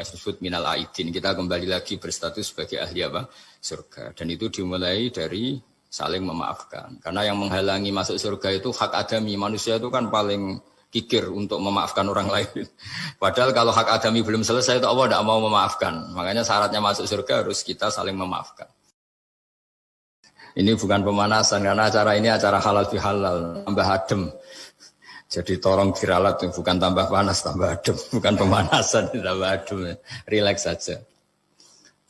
disebut minal aidin. Kita kembali lagi berstatus sebagai ahli apa? Surga. Dan itu dimulai dari saling memaafkan. Karena yang menghalangi masuk surga itu hak adami. Manusia itu kan paling kikir untuk memaafkan orang lain. Padahal kalau hak adami belum selesai itu Allah tidak mau memaafkan. Makanya syaratnya masuk surga harus kita saling memaafkan. Ini bukan pemanasan karena acara ini acara halal bihalal, tambah adem. Jadi tolong diralat, bukan tambah panas, tambah adem. Bukan pemanasan, tambah adem. Rileks saja.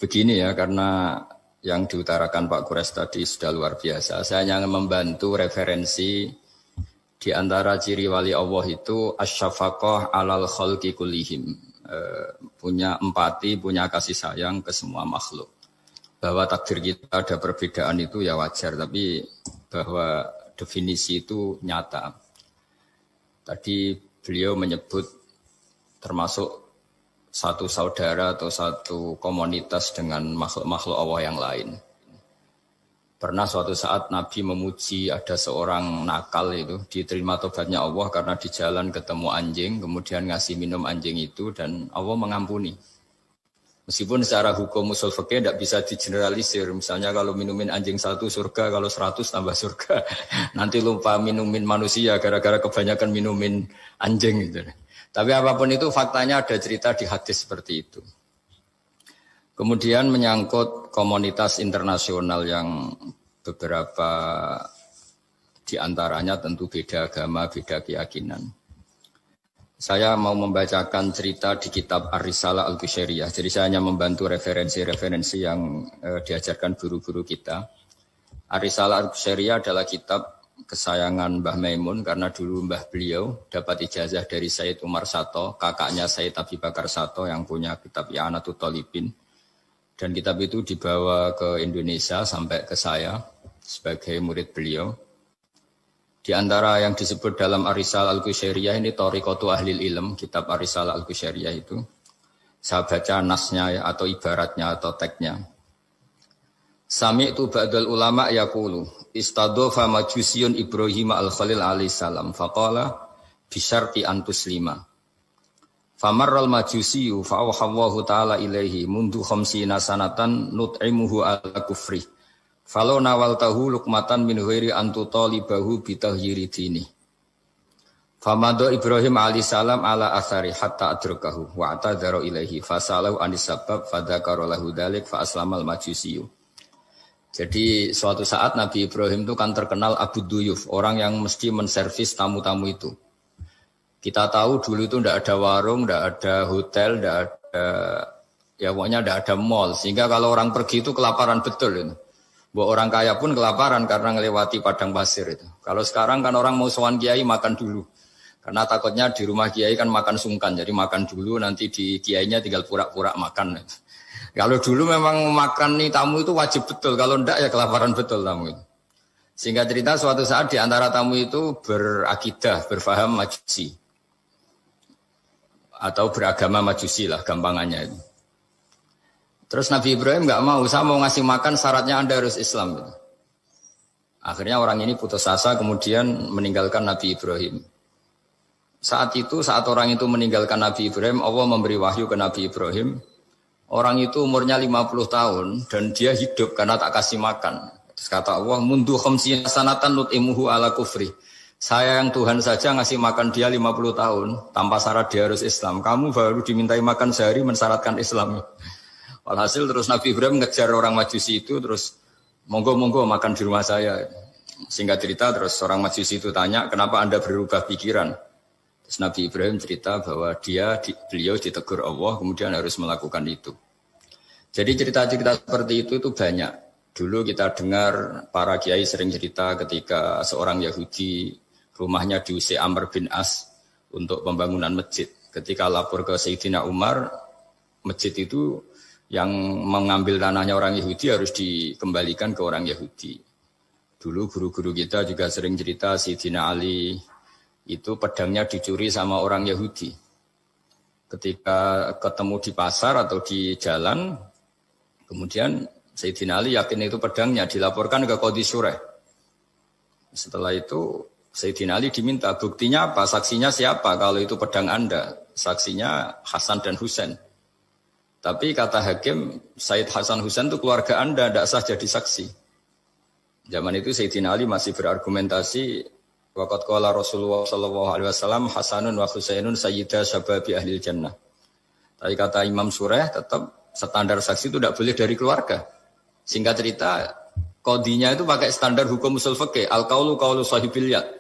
Begini ya, karena yang diutarakan Pak Kures tadi sudah luar biasa. Saya hanya membantu referensi di antara ciri wali Allah itu asyafaqah alal khalqi kullihim. Punya empati, punya kasih sayang ke semua makhluk. Bahwa takdir kita ada perbedaan itu ya wajar, tapi bahwa definisi itu nyata. Tadi beliau menyebut termasuk satu saudara atau satu komunitas dengan makhluk-makhluk Allah yang lain. Pernah suatu saat Nabi memuji ada seorang nakal itu, diterima tobatnya Allah karena di jalan ketemu anjing, kemudian ngasih minum anjing itu dan Allah mengampuni. Meskipun secara hukum usul fikih tidak bisa digeneralisir. Misalnya kalau minumin anjing 1 surga, kalau 100 tambah surga. Nanti lupa minumin manusia gara-gara kebanyakan minumin anjing gitu. Tapi apapun itu faktanya ada cerita di hadis seperti itu. Kemudian menyangkut komunitas internasional yang beberapa diantaranya tentu beda agama, beda keyakinan. Saya mau membacakan cerita di kitab Ar-Risalah Al-Qushairiyah. Jadi saya hanya membantu referensi-referensi yang diajarkan guru-guru kita. Ar-Risalah Al-Qushairiyah adalah kitab kesayangan Mbah Maimun karena dulu mbah beliau dapat ijazah dari Sayyid Umar Sato, kakaknya Sayyid Abi Bakar Sato yang punya kitab I'anatul Talibin. Dan kitab itu dibawa ke Indonesia sampai ke saya sebagai murid beliau. Di antara yang disebut dalam Ar-Risalah Al-Qushairiyah ini Thariqatu Ahlil Ilm, kitab Ar-Risalah Al-Qushairiyah itu. Saya baca nasnya atau ibaratnya atau teksnya. Sami'tu ba'dal ulama yaqulu istadhafa majusiyun Ibrahim al-Khalil alaihi salam faqala bisyarti an tuslima. Famarral majusiyu fa'awhallahu ta'ala ilaihi mundu khamsina sanatan nut'imuhu ala kufri. Falau nawaltahu lukmatan min ghairi antu talibahu bitahyiri dini. Famado Ibrahim alaihissalam ala athari hatta adrakahu wa atadhara ilaihi fasalahu anis sabab fadzakara lahu dzalik fa aslamal majusiyu. Jadi suatu saat Nabi Ibrahim itu kan terkenal Abu Duyuf, orang yang mesti menservis tamu-tamu itu. Kita tahu dulu itu tidak ada warung, tidak ada hotel, tidak ada, ya pokoknya tidak ada mall. Sehingga kalau orang pergi itu kelaparan betul itu. Buat orang kaya pun kelaparan karena melewati padang pasir itu. Kalau sekarang kan orang mau sowan kiai makan dulu. Karena takutnya di rumah kiai kan makan sungkan. Jadi makan dulu nanti di kiainya tinggal pura-pura makan. Kalau dulu memang makan nih tamu itu wajib betul. Kalau enggak ya kelaparan betul tamu itu. Sehingga cerita suatu saat di antara tamu itu berakidah, berfaham majusi. Atau beragama majusi lah gampangannya itu. Terus Nabi Ibrahim enggak mau, saya mau ngasih makan syaratnya Anda harus Islam. Gitu. Akhirnya orang ini putus asa kemudian meninggalkan Nabi Ibrahim. Saat orang itu meninggalkan Nabi Ibrahim, Allah memberi wahyu ke Nabi Ibrahim. Orang itu umurnya 50 tahun dan dia hidup karena tak kasih makan. Terus kata Allah, mundu khamsina sanatan nut'imuhu ala kufri. Saya yang Tuhan saja ngasih makan dia 50 tahun tanpa syarat dia harus Islam. Kamu baru dimintai makan sehari mensyaratkan Islam. Walhasil terus Nabi Ibrahim ngejar orang Majusi itu terus monggo makan di rumah saya. Singkat cerita terus orang Majusi itu tanya kenapa Anda berubah pikiran. Terus Nabi Ibrahim cerita bahwa beliau ditegur Allah kemudian harus melakukan itu. Jadi cerita-cerita seperti itu banyak. Dulu kita dengar para kiai sering cerita ketika seorang Yahudi rumahnya diusir Amr bin As untuk pembangunan masjid. Ketika lapor ke Sayyidina Umar, masjid itu yang mengambil tanahnya orang Yahudi harus dikembalikan ke orang Yahudi. Dulu guru-guru kita juga sering cerita Sayyidina Ali itu pedangnya dicuri sama orang Yahudi. Ketika ketemu di pasar atau di jalan, kemudian Sayyidina Ali yakin itu pedangnya, dilaporkan ke Qadhi Syureh. Setelah itu Sayyidina Ali diminta buktinya apa, saksinya siapa kalau itu pedang Anda. Saksinya Hasan dan Husain. Tapi kata hakim, Said Hasan Husain itu keluarga Anda, tidak sah jadi saksi. Zaman itu Sayyidina Ali masih berargumentasi, waqad qala Rasulullah sallallahu alaihi wasallam Hasanun wa Husainun sayyida syababi ahlil jannah. Tapi kata Imam Surah tetap standar saksi itu tidak boleh dari keluarga. Singkat cerita, qadhinya itu pakai standar hukum usul fikih, al-qaulu qaulu sahibil yad.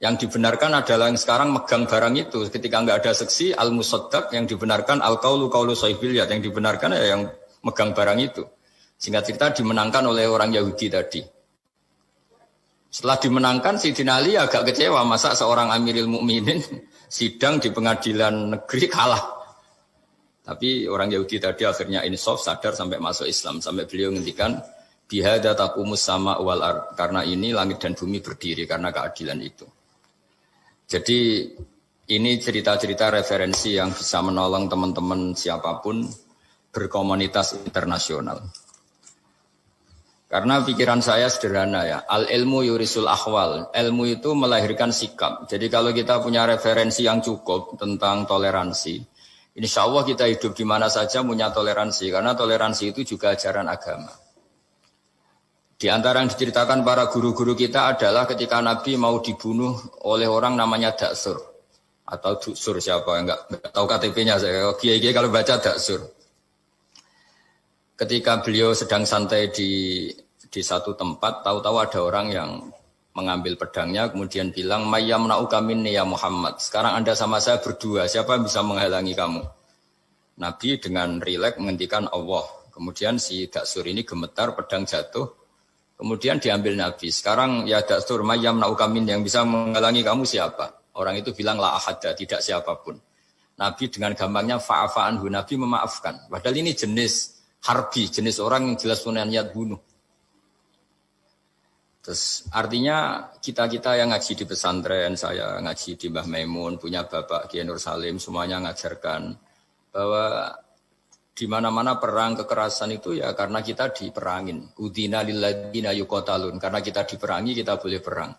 Yang dibenarkan adalah yang sekarang megang barang itu. Ketika enggak ada saksi, al-musaddaq yang dibenarkan al-qaulu qaulu sahibil yad. Yang dibenarkan ya yang megang barang itu. Singkat cerita dimenangkan oleh orang Yahudi tadi. Setelah dimenangkan, Sayyidina Ali agak kecewa. Masa seorang Amirul Mukminin sidang di pengadilan negeri kalah. Tapi orang Yahudi tadi akhirnya insaf, sadar sampai masuk Islam. Sampai beliau ngendikan, bihada taqumus sama wal ard. Karena ini langit dan bumi berdiri, karena keadilan itu. Jadi ini cerita-cerita referensi yang bisa menolong teman-teman siapapun berkomunitas internasional. Karena pikiran saya sederhana ya, al-ilmu yurisul ahwal, ilmu itu melahirkan sikap. Jadi kalau kita punya referensi yang cukup tentang toleransi, insya Allah kita hidup di mana saja punya toleransi, karena toleransi itu juga ajaran agama. Di antara yang diceritakan para guru-guru kita adalah ketika Nabi mau dibunuh oleh orang namanya Daksur. Atau Duksur siapa, enggak tahu KTP-nya saya, kiai-kiai kalau baca Daksur. Ketika beliau sedang santai di satu tempat, tahu-tahu ada orang yang mengambil pedangnya, kemudian bilang, mayyamna'uka minni ya Muhammad. Sekarang Anda sama saya berdua, siapa yang bisa menghalangi kamu? Nabi dengan rileks menghentikan Allah. Kemudian si Daksur ini gemetar, pedang jatuh. Kemudian diambil Nabi. Sekarang ya Daksur, mayyamna'uka minni, yang bisa menghalangi kamu siapa? Orang itu bilang, la ahada, tidak siapapun. Nabi dengan gampangnya fa'afa'anhu, Nabi memaafkan. Padahal ini jenis harbi, jenis orang yang jelas punya niat bunuh. Terus artinya kita-kita yang ngaji di pesantren, saya ngaji di Mbah Maimun, punya Bapak Kiai Nur Salim, semuanya ngajarkan bahwa di mana-mana perang kekerasan itu ya karena kita diperangin. Udina lilladzina yuqatalun, karena kita diperangi kita boleh perang.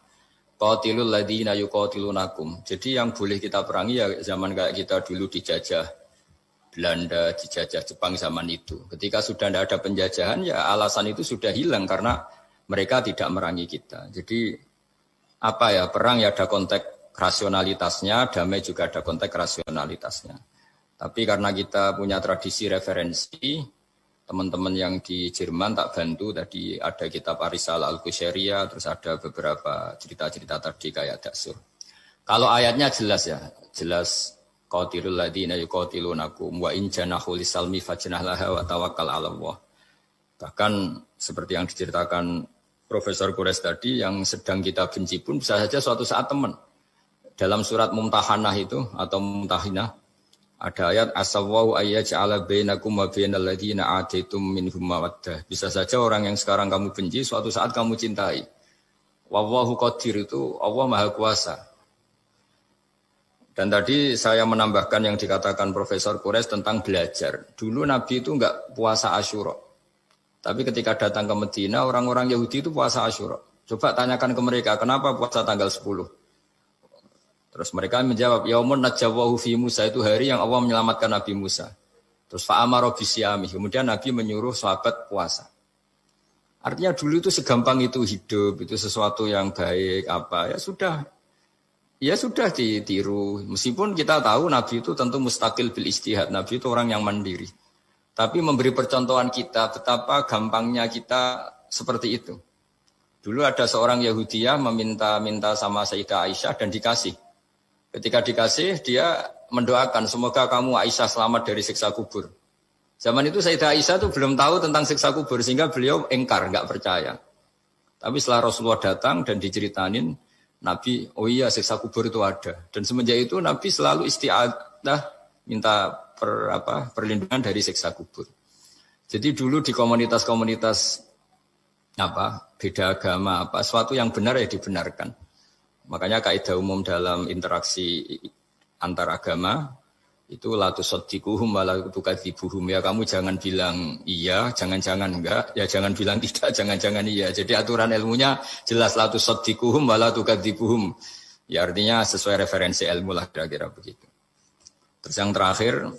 Qatilul ladzina yuqatilunakum. Jadi yang boleh kita perangi ya zaman kayak kita dulu dijajah Belanda, dijajah Jepang zaman itu. Ketika sudah tidak ada penjajahan ya alasan itu sudah hilang karena mereka tidak merangi kita. Jadi apa ya, perang ya ada konteks rasionalitasnya, damai juga ada konteks rasionalitasnya. Tapi karena kita punya tradisi referensi, teman-teman yang di Jerman tak bantu, tadi ada kitab Ar-Risalah Al-Qushairiyah, terus ada beberapa cerita-cerita tadi kayak Daksur. Kalau ayatnya jelas ya, jelas qatilul ladzina yuqatilunakum wa in janahu lisalmi fajnah laha wa tawakkal 'ala Allah. Bahkan seperti yang diceritakan Profesor Quraisy tadi, yang sedang kita benci pun bisa saja suatu saat teman. Dalam surat Mumtahanah itu atau Mumtahinah ada ayat asawwau ayyaj'ala bainakum wa bainal ladzina ataitum minhum mawaddah. Bisa saja orang yang sekarang kamu benci suatu saat kamu cintai. Wallahu qadir, itu Allah Maha Kuasa. Dan tadi saya menambahkan yang dikatakan Profesor Quraisy tentang belajar. Dulu Nabi itu enggak puasa Asyura. Tapi ketika datang ke Medina, orang-orang Yahudi itu puasa Asyura. Coba tanyakan ke mereka, kenapa puasa tanggal 10? Terus mereka menjawab, yaumun najawwahu fi Musa, itu hari yang Allah menyelamatkan Nabi Musa. Terus fa'amara bisyami, kemudian Nabi menyuruh sahabat puasa. Artinya dulu itu segampang itu hidup, itu sesuatu yang baik, apa, ya sudah ditiru. Meskipun kita tahu Nabi itu tentu mustaqil bil istihad, Nabi itu orang yang mandiri. Tapi memberi percontohan kita betapa gampangnya kita seperti itu. Dulu ada seorang Yahudiyah meminta sama Sayyidah Aisyah dan dikasih. Ketika dikasih, dia mendoakan semoga kamu Aisyah selamat dari siksa kubur. Zaman itu Sayyidah Aisyah itu belum tahu tentang siksa kubur sehingga beliau engkar, enggak percaya. Tapi setelah Rasulullah datang dan diceritanin, Nabi, oh iya siksa kubur itu ada. Dan semenjak itu Nabi selalu isti'adah minta perlindungan dari siksa kubur. Jadi dulu di komunitas-komunitas beda agama suatu yang benar ya dibenarkan. Makanya kaidah umum dalam interaksi antar agama itu la tusaddiquhum wa la tukadzibuhum, ya kamu jangan bilang iya, jangan-jangan enggak, ya jangan bilang tidak, jangan-jangan iya. Jadi aturan ilmunya jelas la tusaddiquhum wa la tukadzibuhum. Ya artinya sesuai referensi ilmu lah kira-kira begitu. Terus yang terakhir,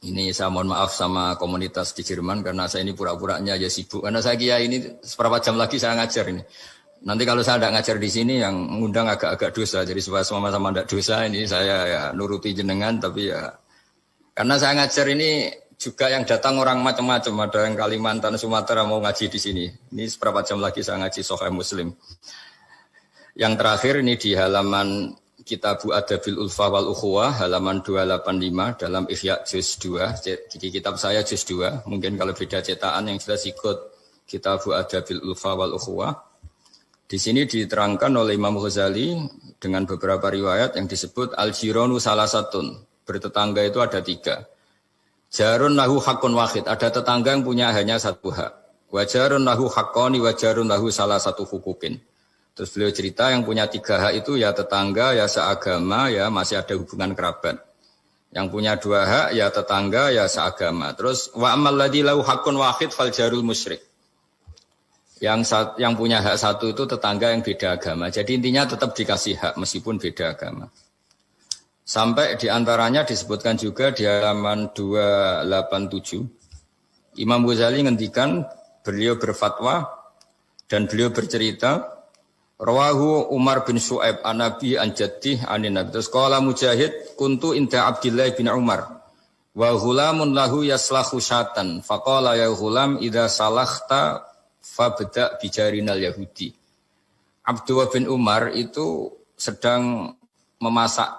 Ini saya mohon maaf sama komunitas di Jerman karena saya ini pura-puranya aja sibuk. Karena saya kira ini seberapa jam lagi saya ngajar ini. Nanti kalau saya tidak ngajar di sini yang mengundang agak-agak dosa. Jadi supaya sama-sama tidak dosa ini saya ya nuruti jenengan. Tapi ya karena saya ngajar ini juga yang datang orang macam-macam. Ada yang Kalimantan, Sumatera mau ngaji di sini. Ini seberapa jam lagi saya ngaji Sahih Muslim. Yang terakhir ini di halaman Kitabu Adabil Ulfa wal Ukhuwah halaman 285 dalam Ihya juz 2. Jadi kitab saya juz 2. Mungkin kalau beda cetakan yang jelas ikut Kitabu Adabil Ulfa wal Ukhuwah. Di sini diterangkan oleh Imam Ghazali dengan beberapa riwayat yang disebut al-jiranu salasatun. Bertetangga itu ada 3. Jarun lahu hakun wahid. Ada tetangga yang punya hanya 1 hak. Wajarun lahu haqqani wajarun lahu salah satu hukukin. Terus beliau cerita yang punya 3 hak itu ya tetangga, ya seagama, ya masih ada hubungan kerabat. Yang punya 2 hak ya tetangga, ya seagama. Terus wa amal ladzi lahu haqqun wahid fal jarul musyrik. Yang punya hak 1 itu tetangga yang beda agama. Jadi intinya tetap dikasih hak meskipun beda agama. Sampai diantaranya disebutkan juga di halaman 287. Imam Ghazali ngendikan beliau berfatwa dan beliau bercerita Rawahu Umar bin Shu'aib an Nabi an Jaddih anin Nabi. Terus qala Mujahid kuntu inda Abdullah bin Umar wa ghulamun lahu yaslahu syatan faqala ya ghulam idza salakhta fabda bijarinal yahudi. Abdullah bin Umar itu sedang memasak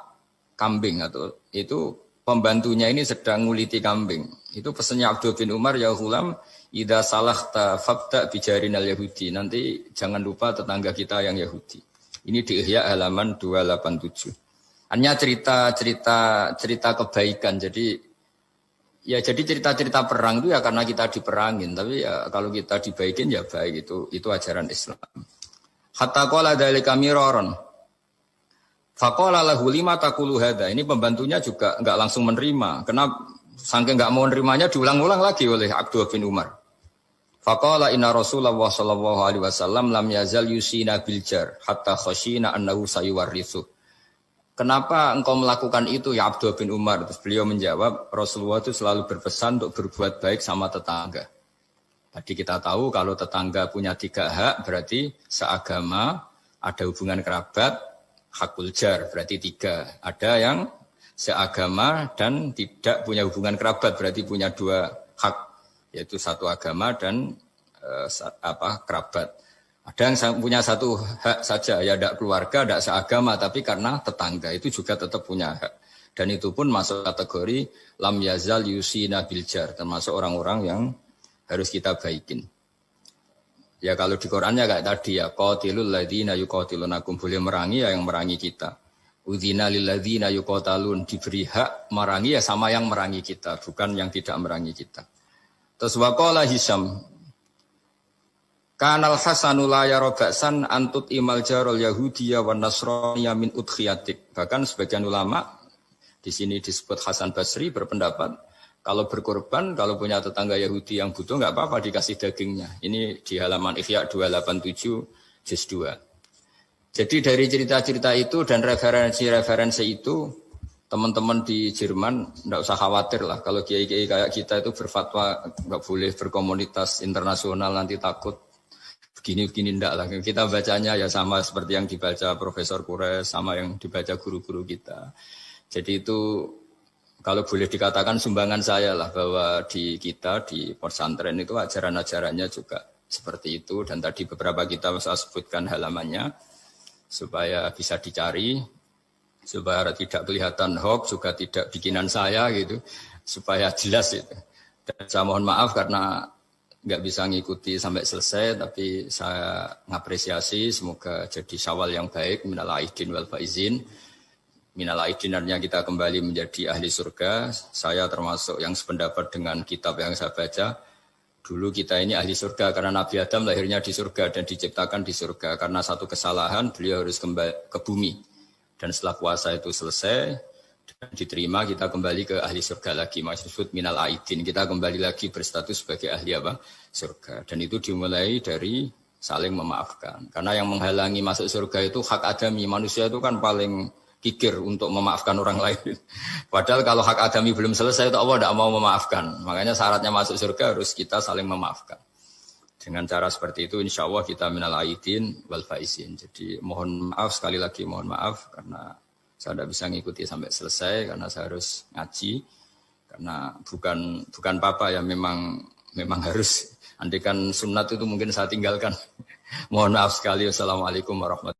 kambing atau itu pembantunya ini sedang nguliti kambing. Itu pesannya Abdullah bin Umar ya ghulam idza salahta fabda bijarinal yahudi. Nanti jangan lupa tetangga kita yang Yahudi. Ini di Ihya halaman 287. Hanya cerita kebaikan. Jadi cerita-cerita perang itu ya karena kita diperangin, tapi ya kalau kita dibaikin ya baik, itu ajaran Islam. Hatta qala dzalika miraran. Faqala lahu lima taqulu hadza. Ini pembantunya juga enggak langsung menerima. Kenapa? Saking enggak mau nerimanya diulang-ulang lagi oleh Abdullah bin Umar. Faqala inna Rasulullah sallallahu alaihi wasallam lam yazal yusina bil jar hatta khashina annahu sayuwarrithu. Kenapa engkau melakukan itu ya Abdullah bin Umar? Terus beliau menjawab, Rasulullah itu selalu berpesan untuk berbuat baik sama tetangga. Tadi kita tahu kalau tetangga punya 3 hak berarti seagama, ada hubungan kerabat, hakul jar berarti 3. Ada yang seagama dan tidak punya hubungan kerabat berarti punya 2 hak, yaitu 1 agama dan kerabat. Ada yang punya 1 hak saja, ya tidak keluarga, tidak seagama, tapi karena tetangga itu juga tetap punya hak. Dan itu pun masuk kategori lam yazal yusina bil jar, termasuk orang-orang yang harus kita baikin. Ya kalau di Qur'annya kayak tadi ya, qatilul ladzina yuqatilunakum, boleh merangi ya yang merangi kita. Udzina lil ladzina yuqatalun, diberi hak merangi ya sama yang merangi kita, bukan yang tidak merangi kita. Terus waqala Hisam Kanal Hasanu la yara ba'san antut imal jarul Yahudiyya wan Nasraniyya min udkhiyatik. Bahkan sebagian ulama di sini disebut Hasan Basri berpendapat kalau berkorban, kalau punya tetangga Yahudi yang butuh enggak apa-apa dikasih dagingnya. Ini di halaman Ihya 287 juz 2. Jadi dari cerita-cerita itu dan referensi-referensi itu teman-teman di Jerman enggak usah khawatir lah kalau kiai-kiai kayak kita itu berfatwa enggak boleh berkomunitas internasional nanti takut begini ndak lah. Kita bacanya ya sama seperti yang dibaca Profesor Kures, sama yang dibaca guru-guru kita. Jadi itu kalau boleh dikatakan sumbangan saya lah bahwa di kita di pesantren itu ajaran-ajarannya juga seperti itu. Dan tadi beberapa kita saya sebutkan halamannya supaya bisa dicari, supaya tidak kelihatan hoax, juga tidak bikinan saya gitu, supaya jelas itu. Dan saya mohon maaf karena nggak bisa ngikuti sampai selesai, tapi saya ngapresiasi semoga jadi syawal yang baik. Minal aidin wal faizin. Minal aidin artinya kita kembali menjadi ahli surga. Saya termasuk yang sependapat dengan kitab yang saya baca. Dulu kita ini ahli surga karena Nabi Adam lahirnya di surga dan diciptakan di surga. Karena satu kesalahan beliau harus kembali ke bumi. Dan setelah puasa itu selesai dan diterima, kita kembali ke ahli surga lagi. Maksud minal aidin, kita kembali lagi berstatus sebagai ahli apa? Surga. Dan itu dimulai dari saling memaafkan. Karena yang menghalangi masuk surga itu hak adami. Manusia itu kan paling kikir untuk memaafkan orang lain. Padahal kalau hak adami belum selesai, itu Allah tidak mau memaafkan. Makanya syaratnya masuk surga harus kita saling memaafkan. Dengan cara seperti itu, insya Allah kita minal aidin wal faizin. Jadi mohon maaf sekali lagi, mohon maaf karena saya tidak bisa ngikuti sampai selesai karena saya harus ngaji. Karena bukan papa ya, memang harus. Andaikan sunat itu mungkin saya tinggalkan. Mohon maaf sekali. Wassalamualaikum warahmatullahi wabarakatuh.